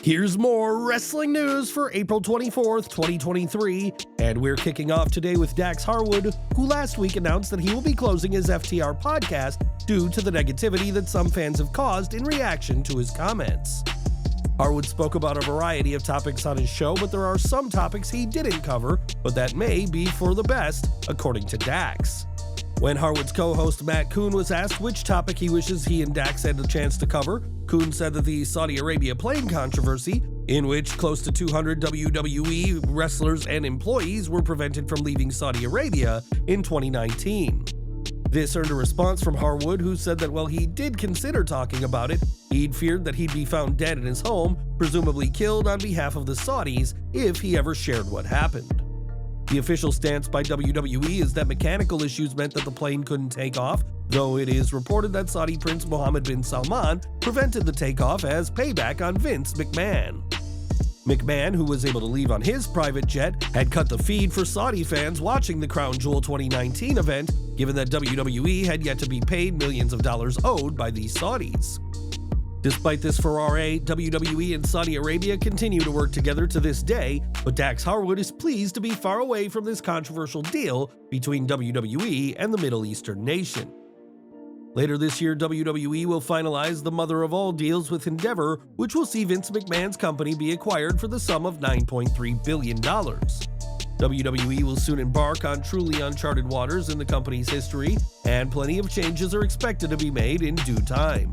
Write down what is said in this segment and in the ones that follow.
Here's more wrestling news for April 24th, 2023, and we're kicking off today with Dax Harwood, who last week announced that he will be closing his FTR podcast due to the negativity that some fans have caused in reaction to his comments. Harwood spoke about a variety of topics on his show, but there are some topics he didn't cover, but that may be for the best, according to Dax. When Harwood's co-host Matt Kuhn was asked which topic he wishes he and Dax had the chance to cover, Kuhn said that the Saudi Arabia plane controversy, in which close to 200 WWE wrestlers and employees were prevented from leaving Saudi Arabia in 2019. This earned a response from Harwood, who said that while he did consider talking about it, he'd feared that he'd be found dead in his home, presumably killed on behalf of the Saudis, if he ever shared what happened. The official stance by WWE is that mechanical issues meant that the plane couldn't take off, though it is reported that Saudi Prince Mohammed bin Salman prevented the takeoff as payback on Vince McMahon. McMahon, who was able to leave on his private jet, had cut the feed for Saudi fans watching the Crown Jewel 2019 event, given that WWE had yet to be paid millions of dollars owed by the Saudis. Despite this furore, WWE and Saudi Arabia continue to work together to this day, but Dax Harwood is pleased to be far away from this controversial deal between WWE and the Middle Eastern nation. Later this year, WWE will finalize the mother of all deals with Endeavor, which will see Vince McMahon's company be acquired for the sum of $9.3 billion. WWE will soon embark on truly uncharted waters in the company's history, and plenty of changes are expected to be made in due time.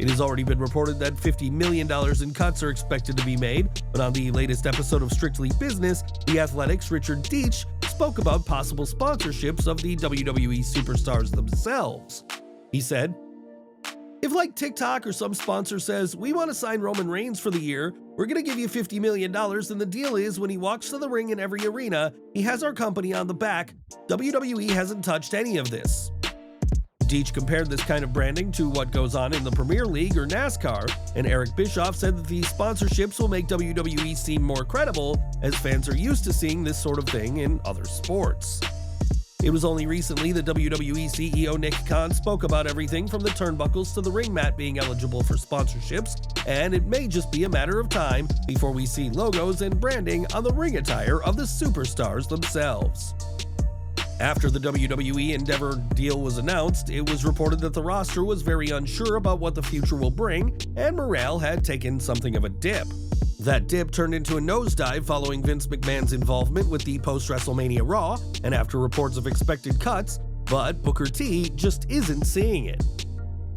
It has already been reported that $50 million in cuts are expected to be made, but on the latest episode of Strictly Business, The Athletic's Richard Dietsch spoke about possible sponsorships of the WWE superstars themselves. He said, "If like TikTok or some sponsor says, we want to sign Roman Reigns for the year, we're going to give you $50 million, and the deal is when he walks to the ring in every arena, he has our company on the back. WWE hasn't touched any of this." Deitch compared this kind of branding to what goes on in the Premier League or NASCAR, and Eric Bischoff said that these sponsorships will make WWE seem more credible, as fans are used to seeing this sort of thing in other sports. It was only recently that WWE CEO Nick Khan spoke about everything from the turnbuckles to the ring mat being eligible for sponsorships, and it may just be a matter of time before we see logos and branding on the ring attire of the superstars themselves. After the WWE Endeavor deal was announced, it was reported that the roster was very unsure about what the future will bring, and morale had taken something of a dip. That dip turned into a nosedive following Vince McMahon's involvement with the post-WrestleMania Raw, and after reports of expected cuts, but Booker T just isn't seeing it.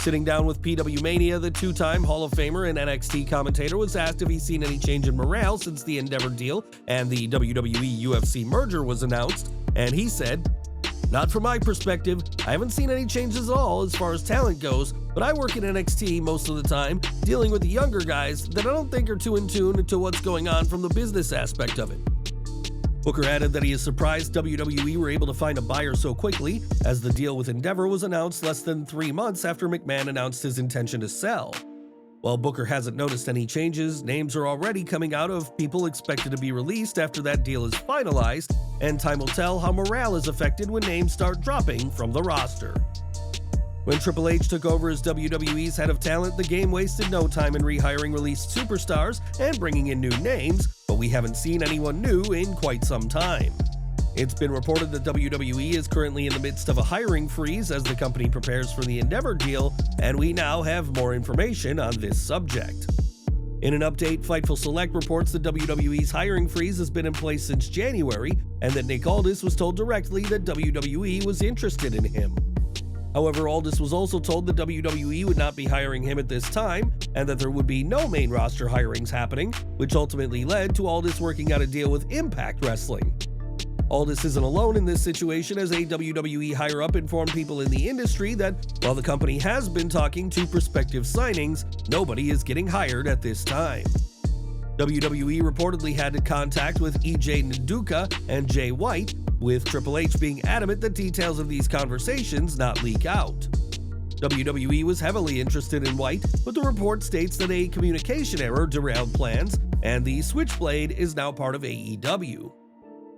Sitting down with PW Mania, the two-time Hall of Famer and NXT commentator was asked if he's seen any change in morale since the Endeavor deal and the WWE-UFC merger was announced, and he said, "Not from my perspective. I haven't seen any changes at all as far as talent goes, but I work in NXT most of the time, dealing with the younger guys that I don't think are too in tune to what's going on from the business aspect of it." Booker added that he is surprised WWE were able to find a buyer so quickly, as the deal with Endeavor was announced less than 3 months after McMahon announced his intention to sell. While Booker hasn't noticed any changes, names are already coming out of people expected to be released after that deal is finalized, and time will tell how morale is affected when names start dropping from the roster. When Triple H took over as WWE's head of talent, the game wasted no time in rehiring released superstars and bringing in new names, but we haven't seen anyone new in quite some time. It's been reported that WWE is currently in the midst of a hiring freeze as the company prepares for the Endeavor deal, and we now have more information on this subject. In an update, Fightful Select reports that WWE's hiring freeze has been in place since January, and that Nick Aldis was told directly that WWE was interested in him. However, Aldis was also told that WWE would not be hiring him at this time, and that there would be no main roster hirings happening, which ultimately led to Aldis working out a deal with Impact Wrestling. Aldis isn't alone in this situation, as a WWE higher-up informed people in the industry that while the company has been talking to prospective signings, nobody is getting hired at this time. WWE reportedly had contact with EJ Nduka and Jay White, with Triple H being adamant that details of these conversations not leak out. WWE was heavily interested in White, but the report states that a communication error derailed plans, and the Switchblade is now part of AEW.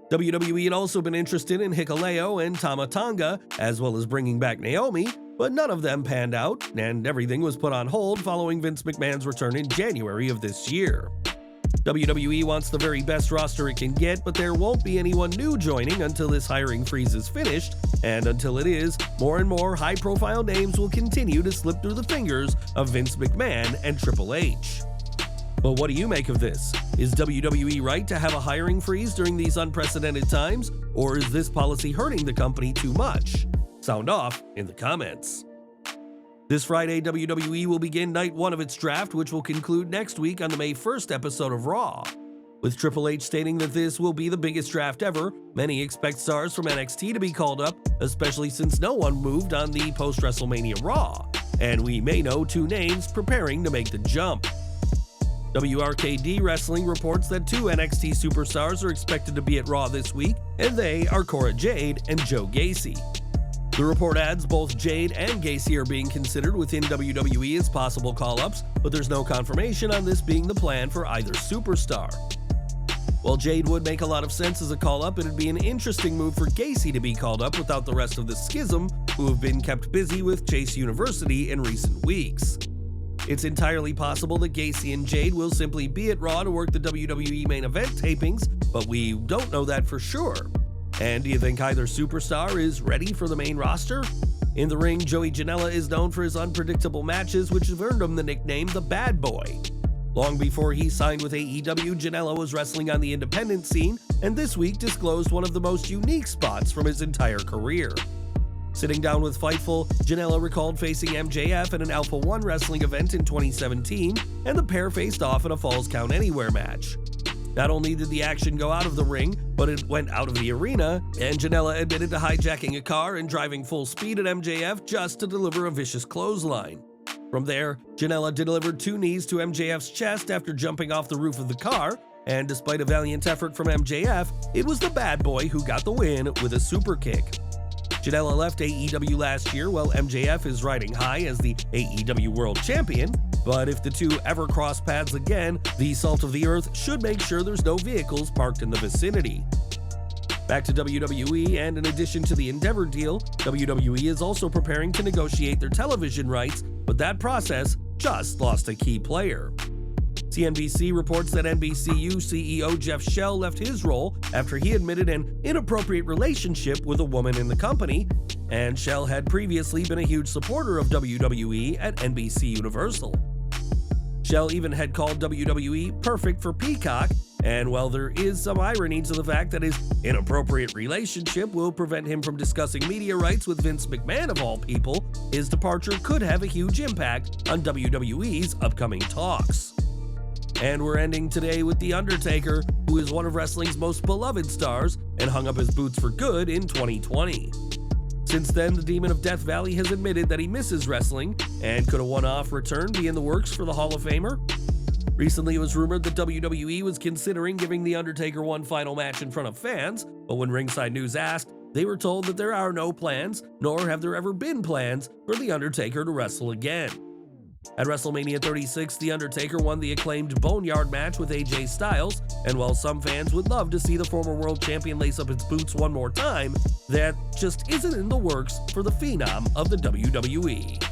WWE had also been interested in Hikuleo and Tama Tonga, as well as bringing back Naomi, but none of them panned out, and everything was put on hold following Vince McMahon's return in January of this year. WWE wants the very best roster it can get, but there won't be anyone new joining until this hiring freeze is finished, and until it is, more and more high-profile names will continue to slip through the fingers of Vince McMahon and Triple H. But what do you make of this? Is WWE right to have a hiring freeze during these unprecedented times, or is this policy hurting the company too much? Sound off in the comments. This Friday, WWE will begin Night 1 of its draft, which will conclude next week on the May 1st episode of Raw. With Triple H stating that this will be the biggest draft ever, many expect stars from NXT to be called up, especially since no one moved on the post-WrestleMania Raw, and we may know 2 names preparing to make the jump. WRKD Wrestling reports that 2 NXT superstars are expected to be at Raw this week, and they are Cora Jade and Joe Gacy. The report adds both Jade and Gacy are being considered within WWE as possible call-ups, but there's no confirmation on this being the plan for either superstar. While Jade would make a lot of sense as a call-up, it'd be an interesting move for Gacy to be called up without the rest of the Schism, who have been kept busy with Chase University in recent weeks. It's entirely possible that Gacy and Jade will simply be at Raw to work the WWE main event tapings, but we don't know that for sure. And do you think either superstar is ready for the main roster? In the ring, Joey Janela is known for his unpredictable matches, which have earned him the nickname the Bad Boy. Long before he signed with AEW, Janela was wrestling on the independent scene, and this week disclosed one of the most unique spots from his entire career. Sitting down with Fightful, Janela recalled facing MJF at an Alpha One wrestling event in 2017, and the pair faced off in a Falls Count Anywhere match. Not only did the action go out of the ring, but it went out of the arena, and Janela admitted to hijacking a car and driving full speed at MJF just to deliver a vicious clothesline. From there, Janela delivered 2 knees to MJF's chest after jumping off the roof of the car, and despite a valiant effort from MJF, it was the Bad Boy who got the win with a super kick. Janela left AEW last year while MJF is riding high as the AEW World Champion, but if the two ever cross paths again, the Salt of the Earth should make sure there's no vehicles parked in the vicinity. Back to WWE, and in addition to the Endeavor deal, WWE is also preparing to negotiate their television rights, but that process just lost a key player. CNBC reports that NBCU CEO Jeff Shell left his role after he admitted an inappropriate relationship with a woman in the company, and Shell had previously been a huge supporter of WWE at NBC Universal. Shell even had called WWE perfect for Peacock, and while there is some irony to the fact that his inappropriate relationship will prevent him from discussing media rights with Vince McMahon of all people, his departure could have a huge impact on WWE's upcoming talks. And we're ending today with The Undertaker, who is one of wrestling's most beloved stars and hung up his boots for good in 2020. Since then, the Demon of Death Valley has admitted that he misses wrestling, and could a one-off return be in the works for the Hall of Famer? Recently, it was rumored that WWE was considering giving The Undertaker one final match in front of fans, but when Ringside News asked, they were told that there are no plans, nor have there ever been plans, for The Undertaker to wrestle again. At WrestleMania 36, The Undertaker won the acclaimed Boneyard match with AJ Styles, and while some fans would love to see the former world champion lace up his boots one more time, that just isn't in the works for the Phenom of the WWE.